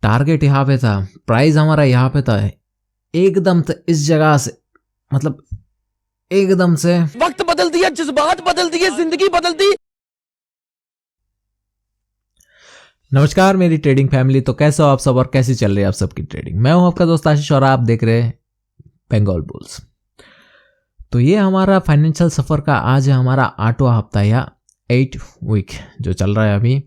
Target यहाँ पे था, प्राइस हमारा यहाँ पे था, एकदम से इस जगह से मतलब एकदम से वक्त बदल दिया, जज्बात बदल दिए, जिंदगी बदल दी। नमस्कार मेरी ट्रेडिंग फैमिली, तो कैसे हो आप सब और कैसी चल रही है आप सबकी ट्रेडिंग। मैं हूं आपका दोस्त आशीष और आप देख रहे हैं बंगाल बुल्स। तो ये हमारा फाइनेंशियल सफर का आज है हमारा 8वां हफ्ता या 8 वीक जो चल रहा है अभी,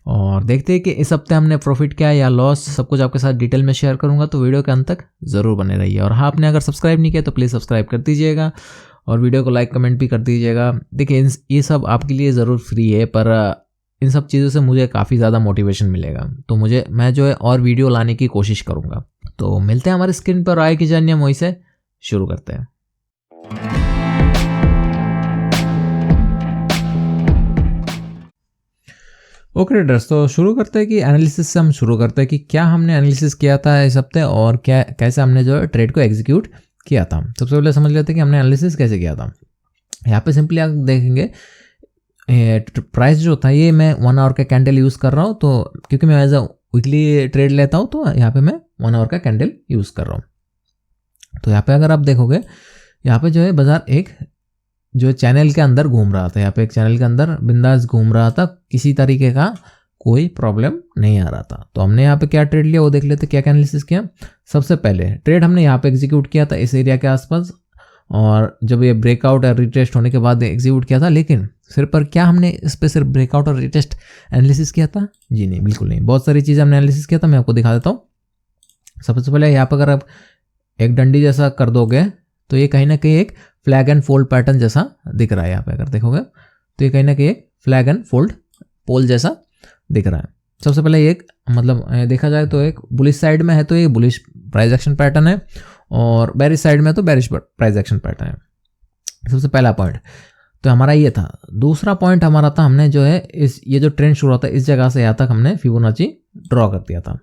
और देखते हैं कि इस हफ्ते हमने प्रॉफिट क्या या लॉस, सब कुछ आपके साथ डिटेल में शेयर करूंगा। तो वीडियो के अंत तक जरूर बने रहिए, और हाँ, आपने अगर सब्सक्राइब नहीं किया तो प्लीज़ सब्सक्राइब कर दीजिएगा और वीडियो को लाइक कमेंट भी कर दीजिएगा। देखिए ये सब आपके लिए ज़रूर फ्री है, पर इन सब चीज़ों से मुझे काफ़ी ज़्यादा मोटिवेशन मिलेगा, तो मैं जो है और वीडियो लाने की कोशिश करूँगा। तो मिलते हैं हमारे स्क्रीन पर, आए की जर्नी हम वहीं से शुरू करते हैं। ओके ट्रेडर्स, तो शुरू करते हैं कि एनालिसिस से हम शुरू करते हैं कि क्या हमने एनालिसिस किया था इस हफ्ते और कैसे हमने जो है ट्रेड को एग्जीक्यूट किया था। सबसे पहले समझ लेते हैं कि हमने एनालिसिस कैसे किया था। यहाँ पे सिंपली आप देखेंगे प्राइस जो था, ये मैं 1 आवर का कैंडल यूज़ कर रहा हूँ, तो क्योंकि मैं एज अ वीकली ट्रेड लेता हूँ तो यहाँ पे मैं 1 आवर का कैंडल यूज़ कर रहा हूँ। तो यहाँ पे अगर आप देखोगे, यहाँ पे जो है बाजार एक जो चैनल के अंदर घूम रहा था, यहाँ पे एक चैनल के अंदर बिंदास घूम रहा था, किसी तरीके का कोई प्रॉब्लम नहीं आ रहा था। तो हमने यहाँ पे क्या ट्रेड लिया वो देख लेते, क्या एनालिसिस किया। सबसे पहले ट्रेड हमने यहाँ पे एग्जीक्यूट किया था इस एरिया के आसपास, और जब ये ब्रेकआउट और रिटेस्ट होने के बाद एग्जीक्यूट किया था। लेकिन सिर्फ पर क्या हमने इस पर सिर्फ ब्रेकआउट और रिटेस्ट एनालिसिस किया था? जी नहीं, बिल्कुल नहीं। बहुत सारी चीज़ें हमने एनालिसिस किया था, मैं आपको दिखा देता हूँ। सबसे पहले यहाँ पर अगर आप एक डंडी जैसा कर दोगे तो ये कहीं ना कहीं एक फ्लैग एंड फोल्ड पैटर्न जैसा दिख रहा है। यहाँ पे अगर देखोगे तो ये कहीं ना कहीं एक फ्लैग एंड फोल्ड पोल जैसा दिख रहा है। सबसे पहले एक मतलब देखा जाए तो एक बुलिश साइड में है तो ये बुलिश प्राइस एक्शन पैटर्न है, और बेरिश साइड में तो बेरिश प्राइस एक्शन पैटर्न है। सबसे पहला पॉइंट तो हमारा ये था। दूसरा पॉइंट हमारा था, हमने जो है ये जो ट्रेंड शुरू होता है इस जगह से यहाँ तक हमने फिबोनाची ड्रॉ कर दिया था।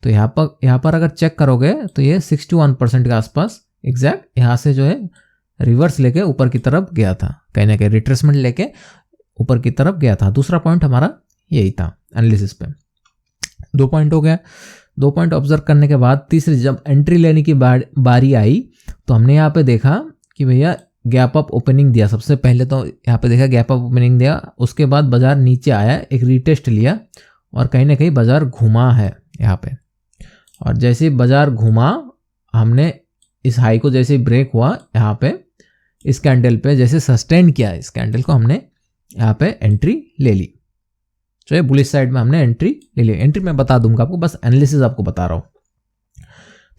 तो यहाँ पर अगर चेक करोगे तो ये 61% के आसपास एग्जैक्ट यहाँ से जो है रिवर्स लेके ऊपर की तरफ गया था, कहीं ना कहीं रिट्रेसमेंट लेके ऊपर की तरफ गया था। दूसरा पॉइंट हमारा यही था एनालिसिस पे। 2 पॉइंट हो गया। 2 पॉइंट ऑब्जर्व करने के बाद तीसरी जब एंट्री लेने की बारी आई तो हमने यहाँ पे देखा कि भैया गैप अप ओपनिंग दिया। सबसे पहले तो यहाँ पे देखा गैप अप ओपनिंग दिया, उसके बाद बाजार नीचे आया, एक रिटेस्ट लिया और कहीं ना कहीं बाजार घुमा है यहाँ पे। और जैसे बाजार घुमा, हमने इस हाई को जैसे ब्रेक हुआ यहाँ पे इस कैंडल पे जैसे सस्टेन किया, इस कैंडल को हमने यहाँ पे एंट्री ले ली। तो ये बुलिश साइड में हमने एंट्री ले ली। एंट्री मैं बता दूंगा आपको, बस एनालिसिस आपको बता रहा हूँ।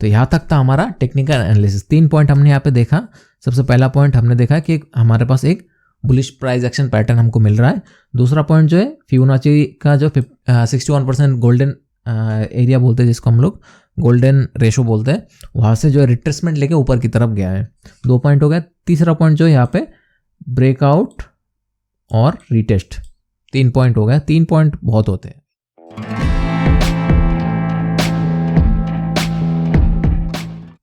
तो यहाँ तक था हमारा टेक्निकल एनालिसिस। 3 पॉइंट हमने यहाँ पे देखा। सबसे पहला पॉइंट हमने देखा कि हमारे पास एक बुलिश प्राइस एक्शन पैटर्न हमको मिल रहा है। दूसरा पॉइंट जो है फिबोनाची का जो 61% गोल्डन एरिया बोलते हैं, जिसको हम लोग गोल्डन रेशो बोलते हैं, वहाँ से जो रिट्रेसमेंट लेके ऊपर की तरफ गया है। 2 पॉइंट हो गया। तीसरा पॉइंट जो है यहाँ पे ब्रेकआउट और रिटेस्ट। 3 पॉइंट हो गया। 3 पॉइंट बहुत होते हैं।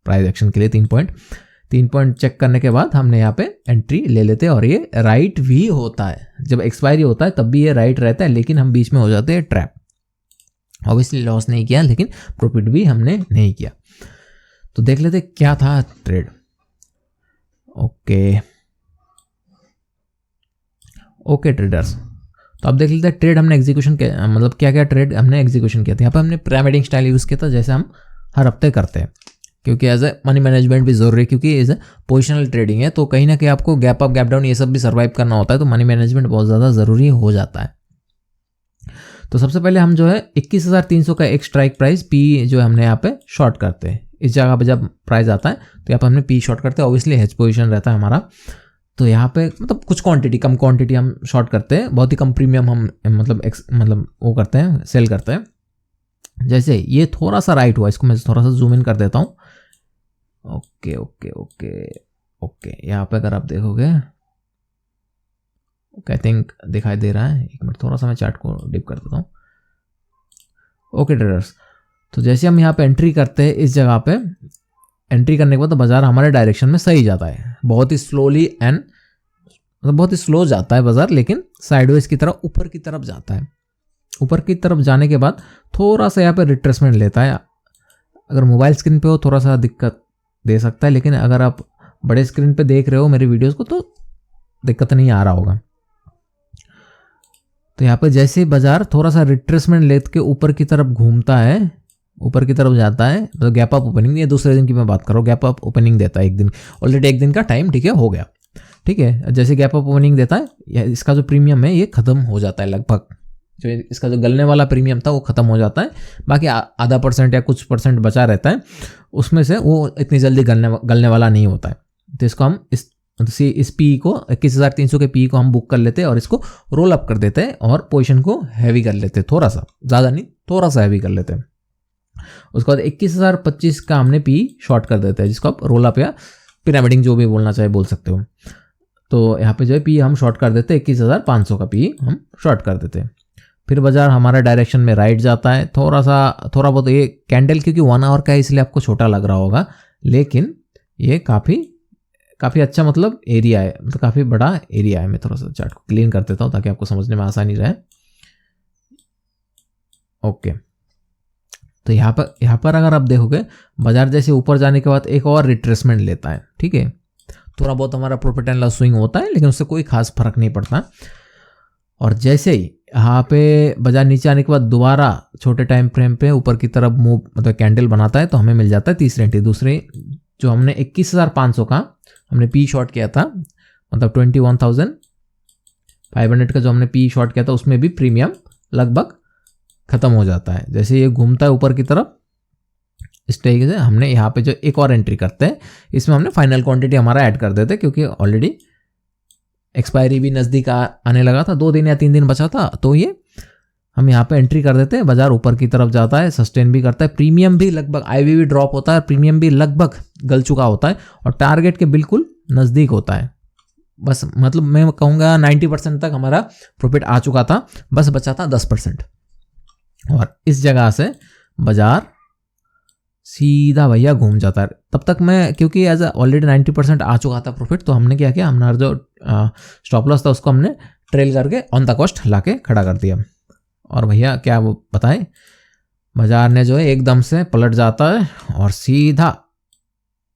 प्राइस एक्शन के लिए 3 पॉइंट चेक करने के बाद हमने यहाँ पे एंट्री ले लेते हैं, और ये राइट भी होता है। जब एक्सपायरी होता है तब भी ये राइट रहता है, लेकिन हम बीच में हो जाते हैं ट्रैप। ऑब्वियसली लॉस नहीं किया, लेकिन प्रॉफिट भी हमने नहीं किया। तो देख लेते क्या था ट्रेड। ओके ट्रेडर्स, तो अब देख लेते हैं ट्रेड हमने एग्जीक्यूशन किया, मतलब क्या क्या ट्रेड हमने एग्जीक्यूशन किया था। यहाँ पे हमने पिरामिडिंग स्टाइल यूज़ किया था, जैसे हम हर हफ्ते करते हैं, क्योंकि एज ए मनी मैनेजमेंट भी जरूरी है, क्योंकि एज ए पोजिशनल ट्रेडिंग है तो कहीं ना कहीं आपको गैप अप गैप डाउन ये सब भी सर्वाइव करना होता है, तो मनी मैनेजमेंट बहुत ज़्यादा ज़रूरी हो जाता है। तो सबसे पहले हम जो है 21,300 का एक स्ट्राइक प्राइस पी जो हमने यहाँ पे शॉर्ट करते हैं। इस जगह पे जब प्राइस आता है तो यहाँ पे हमने पी शॉर्ट करते हैं। ऑब्वियसली हेज पोजीशन रहता है हमारा, तो यहाँ पे मतलब कुछ क्वांटिटी, कम क्वांटिटी हम शॉर्ट करते हैं, बहुत ही कम प्रीमियम हम मतलब वो करते हैं, सेल करते हैं। जैसे ये थोड़ा सा राइट हुआ, इसको मैं थोड़ा सा जूम इन कर देता हूँ। ओके यहाँ पे अगर आप देखोगे, आई थिंक दिखाई दे रहा है। एक मिनट, थोड़ा सा मैं चार्ट को डिप कर देता हूँ। ओके ट्रेडर्स, तो जैसे हम यहाँ पे एंट्री करते हैं, इस जगह पे एंट्री करने के बाद तो बाजार हमारे डायरेक्शन में सही जाता है, बहुत ही स्लोली एंड मतलब बहुत ही स्लो जाता है बाजार, लेकिन साइडवेज की तरफ ऊपर की तरफ जाता है। ऊपर की तरफ जाने के बाद थोड़ा सा यहाँ पे रिट्रेसमेंट लेता है। अगर मोबाइल स्क्रीन पे हो थोड़ा सा दिक्कत दे सकता है, लेकिन अगर आप बड़े स्क्रीन पे देख रहे हो मेरी वीडियोस को तो दिक्कत नहीं आ रहा होगा। तो यहाँ पे जैसे ही बाजार थोड़ा सा रिट्रेसमेंट लेके ऊपर की तरफ घूमता है, ऊपर की तरफ जाता है, तो गैप अप ओपनिंग, ये दूसरे दिन की मैं बात कर रहा हूँ, गैप अप ओपनिंग देता है एक दिन, ऑलरेडी एक दिन का टाइम ठीक है हो गया, ठीक है। जैसे गैप अप ओपनिंग देता है इसका जो प्रीमियम है ये खत्म हो जाता है, लगभग जो इसका जो गलने वाला प्रीमियम था वो खत्म हो जाता है, बाकी आधा % या कुछ % बचा रहता है, उसमें से वो इतनी जल्दी गलने वाला नहीं होता है। तो इसको हम इस पी को 21,300 के पी को हम बुक कर लेते हैं और इसको रोल अप कर देते हैं और पोजीशन को हैवी कर लेते हैं, थोड़ा सा, ज़्यादा नहीं, थोड़ा सा हैवी कर लेते हैं। उसके बाद 21,025 का हमने पी शॉर्ट कर देते हैं, जिसको आप रोल अप या पिरामिडिंग जो भी बोलना चाहे बोल सकते हो। तो यहाँ पे जो है पी हम शॉर्ट कर देते हैं, 21,500 का पी हम शॉर्ट कर देते हैं। फिर बाजार हमारा डायरेक्शन में राइट जाता है, थोड़ा बहुत, ये कैंडल क्योंकि 1 आवर का है इसलिए आपको छोटा लग रहा होगा, लेकिन ये काफ़ी अच्छा मतलब एरिया है, मतलब काफ़ी बड़ा एरिया है। मैं थोड़ा सा चार्ट को क्लीन कर देता हूँ ताकि आपको समझने में आसानी रहे। ओके, तो यहाँ पर अगर आप देखोगे बाजार जैसे ऊपर जाने के बाद एक और रिट्रेसमेंट लेता है, ठीक है। थोड़ा बहुत हमारा प्रॉफिट एंड लॉस स्विंग होता है, लेकिन उससे कोई खास फर्क नहीं पड़ता। और जैसे ही यहाँ पे बाजार नीचे आने के बाद दोबारा छोटे टाइम फ्रेम पे ऊपर की तरफ मूव मतलब कैंडल बनाता है, तो हमें मिल जाता है तीसरी एंट्री। दूसरे जो हमने 21,500 का हमने पी शॉर्ट किया था, मतलब 21,500 का जो हमने पी शॉर्ट किया था, उसमें भी प्रीमियम लगभग खत्म हो जाता है। जैसे ये घूमता है ऊपर की तरफ, इस तरीके से हमने यहाँ पे जो एक और एंट्री करते हैं, इसमें हमने फाइनल क्वांटिटी हमारा ऐड कर देते हैं, क्योंकि ऑलरेडी एक्सपायरी भी नज़दीक आने लगा था, 2 दिन या 3 दिन बचा था, तो ये हम यहाँ पे एंट्री कर देते हैं। बाजार ऊपर की तरफ जाता है, सस्टेन भी करता है, प्रीमियम भी लगभग, आईवी भी ड्रॉप होता है, प्रीमियम भी लगभग गल चुका होता है और टारगेट के बिल्कुल नज़दीक होता है। बस मतलब मैं कहूँगा 90% तक हमारा प्रॉफिट आ चुका था, बस बचा था 10%। और इस जगह से बाजार सीधा भैया घूम जाता है। तब तक मैं, क्योंकि एज ऑलरेडी 90% आ चुका था प्रॉफिट, तो हमने क्या किया, हमारा जो स्टॉप लॉस था उसको हमने ट्रेल करके ऑन द कॉस्ट ला के खड़ा कर दिया। और भैया क्या वो बताएं, बाजार ने जो है एकदम से पलट जाता है और सीधा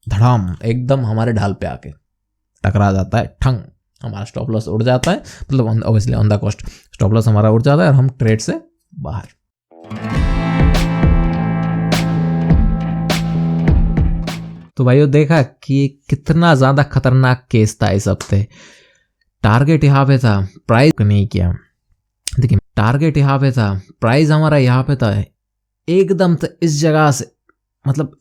धड़ाम एकदम हमारे ढाल पे आके टकरा जाता है, ठंग, हमारा स्टॉप लॉस उड़ जाता है, मतलब obviously on the cost stop loss हमारा उड़ जाता है और हम ट्रेड से बाहर। तो भाइयों देखा कि कितना ज़्यादा खतरनाक केस था इस हफ्ते। टारगेट यहाँ पे था, प्राइस नहीं किया, देखिए टारगेट यहाँ पे था, प्राइस हमारा यहाँ पे था, एकदम से इस जगह से मतलब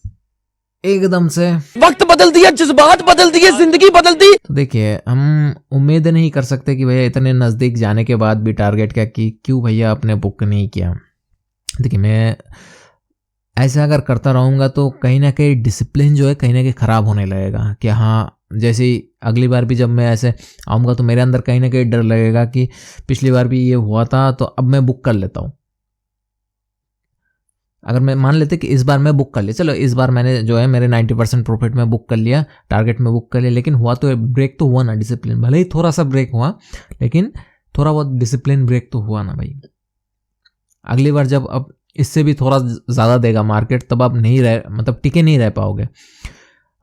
एकदम से वक्त बदल दिया, जज्बात बदल दिए, जिंदगी बदल दी। तो देखिए हम उम्मीद नहीं कर सकते कि भैया इतने नज़दीक जाने के बाद भी टारगेट का कि क्यों भैया आपने बुक नहीं किया। देखिए मैं ऐसे अगर करता रहूँगा तो कहीं ना कहीं डिसिप्लिन जो है कहीं ना कहीं ख़राब होने लगेगा कि हाँ, जैसे अगली बार भी जब मैं ऐसे आऊँगा तो मेरे अंदर कहीं ना कहीं डर लगेगा कि पिछली बार भी ये हुआ था तो अब मैं बुक कर लेता हूँ। अगर मैं मान लेते कि इस बार मैं बुक कर लिया, चलो इस बार मैंने जो है मेरे 90% प्रॉफिट में बुक कर लिया, टारगेट में बुक कर लिया, लेकिन हुआ तो ब्रेक तो हुआ ना, डिसिप्लिन भले ही थोड़ा सा ब्रेक हुआ, लेकिन थोड़ा बहुत डिसिप्लिन ब्रेक तो हुआ ना भाई। अगली बार जब अब इससे भी थोड़ा ज़्यादा देगा मार्केट, तब आप नहीं रह मतलब टिके नहीं रह पाओगे।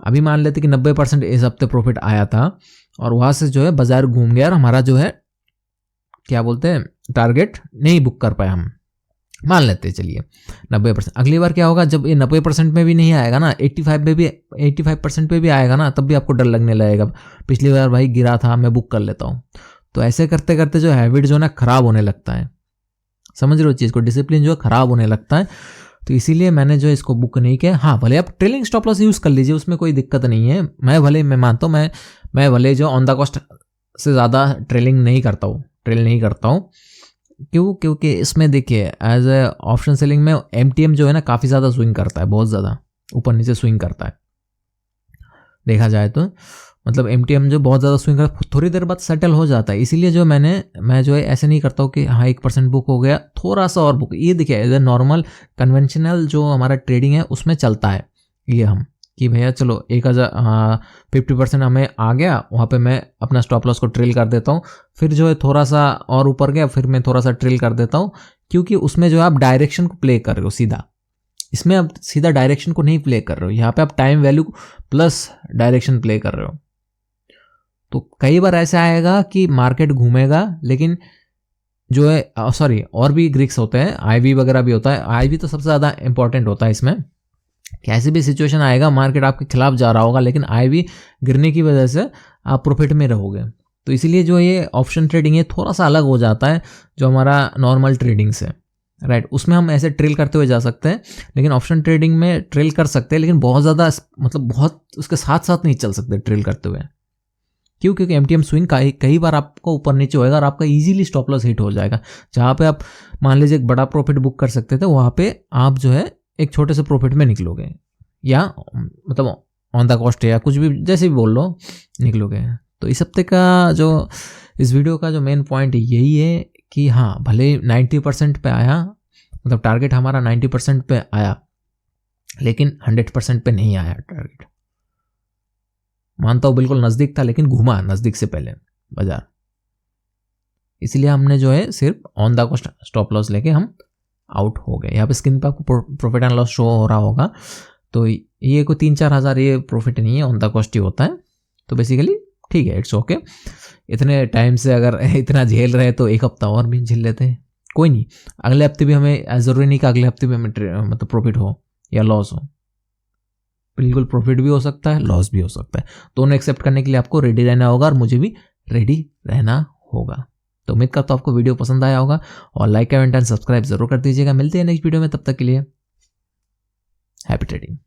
अभी मान लेते कि 90% इस हफ्ते प्रॉफिट आया था और वहाँ से जो है बाजार घूम गया और हमारा जो है क्या बोलते हैं टारगेट नहीं बुक कर पाए हम, मान लेते हैं चलिए 90%। अगली बार क्या होगा, जब ये 90% में भी नहीं आएगा ना, 85% पे भी आएगा ना, तब भी आपको डर लगने लगेगा, पिछली बार भाई गिरा था मैं बुक कर लेता हूँ। तो ऐसे करते करते जो हैबिट जो है ना ख़राब होने लगता है, समझ रहे हो चीज़ को, डिसिप्लिन जो है ख़राब होने लगता है। तो इसीलिए मैंने जो इसको बुक नहीं किया। हाँ भले आप ट्रेलिंग स्टॉप लॉस यूज़ कर लीजिए, उसमें कोई दिक्कत नहीं है। मैं मानता हूँ मैं भले जो ऑन द कॉस्ट से ज़्यादा ट्रेलिंग नहीं करता हूँ, ट्रेल नहीं करता हूँ। क्योंकि इसमें देखिए एज ए ऑप्शन सेलिंग में MTM जो है ना काफ़ी ज़्यादा स्विंग करता है, बहुत ज़्यादा ऊपर नीचे स्विंग करता है देखा जाए तो, मतलब MTM जो बहुत ज़्यादा स्विंग करता है, थोड़ी देर बाद सेटल हो जाता है। इसीलिए जो मैं जो है ऐसे नहीं करता हूँ कि हाँ 1% बुक हो गया थोड़ा सा और बुक, ये देखिए एज ए नॉर्मल कन्वेंशनल जो हमारा ट्रेडिंग है उसमें चलता है ये हम कि भैया चलो 50% हमें आ गया, वहाँ पे मैं अपना स्टॉप लॉस को ट्रिल कर देता हूँ, फिर जो है थोड़ा सा और ऊपर गया फिर मैं थोड़ा सा ट्रिल कर देता हूँ, क्योंकि उसमें जो है आप डायरेक्शन को प्ले कर रहे हो सीधा, इसमें आप सीधा डायरेक्शन को नहीं प्ले कर रहे हो, यहाँ पे आप time value plus direction play कर रहे हो। तो कई बार ऐसा आएगा कि मार्केट घूमेगा, लेकिन जो है सॉरी और भी ग्रिक्स होते हैं, आईवी वगैरह भी होता है, आईवी तो सबसे ज़्यादा इंपॉर्टेंट होता है इसमें, कैसे भी सिचुएशन आएगा मार्केट आपके खिलाफ जा रहा होगा, लेकिन आईवी गिरने की वजह से आप प्रॉफिट में रहोगे। तो इसीलिए जो ये ऑप्शन ट्रेडिंग है थोड़ा सा अलग हो जाता है जो हमारा नॉर्मल ट्रेडिंग से, राइट। उसमें हम ऐसे ट्रेल करते हुए जा सकते हैं, लेकिन ऑप्शन ट्रेडिंग में ट्रेल कर सकते हैं, लेकिन बहुत ज़्यादा मतलब बहुत उसके साथ साथ नहीं चल सकते ट्रेल करते हुए। क्यों? क्योंकि एमटीएम स्विंग कई बार आपको ऊपर नीचे होएगा और आपका इजीली स्टॉप लॉस हिट हो जाएगा। जहाँ पे आप मान लीजिए एक बड़ा प्रॉफिट बुक कर सकते थे, वहाँ पे आप जो है एक छोटे से प्रॉफिट में निकलोगे, या मतलब ऑन द कॉस्ट या कुछ भी जैसे भी बोल लो निकलोगे। तो इस हफ्ते का जो इस वीडियो का जो मेन पॉइंट यही है कि हाँ, भले 90% पे आया, मतलब टारगेट हमारा 90% पे आया, लेकिन 100% पे नहीं आया टारगेट। मानता हूँ बिल्कुल नज़दीक था, लेकिन घुमा नज़दीक से पहले बाजार, इसलिए हमने जो है सिर्फ on the cost stop loss लेके हम आउट हो गए। यहाँ पे स्क्रीन पे आपको प्रॉफिट एंड लॉस शो हो रहा होगा। तो ये कोई 3-4 हज़ार ये प्रॉफिट नहीं है, ऑन द कॉस्ट ही होता है। तो बेसिकली ठीक है, इट्स ओके। इतने टाइम से अगर इतना झेल रहे तो एक हफ्ता और भी झेल लेते हैं, कोई नहीं। अगले हफ्ते भी हमें ज़रूरी नहीं कि अगले हफ्ते भी हमें मतलब प्रॉफिट हो या लॉस हो, बिल्कुल प्रॉफिट भी हो सकता है, लॉस भी हो सकता है। दोनों एक्सेप्ट करने के लिए आपको रेडी रहना होगा और मुझे भी रेडी रहना होगा। तो उम्मीद करता हूँ आपको वीडियो पसंद आया होगा, और लाइक कमेंट एंड सब्सक्राइब जरूर कर दीजिएगा। मिलते हैं नेक्स्ट वीडियो में, तब तक के लिए हैप्पी ट्रेडिंग।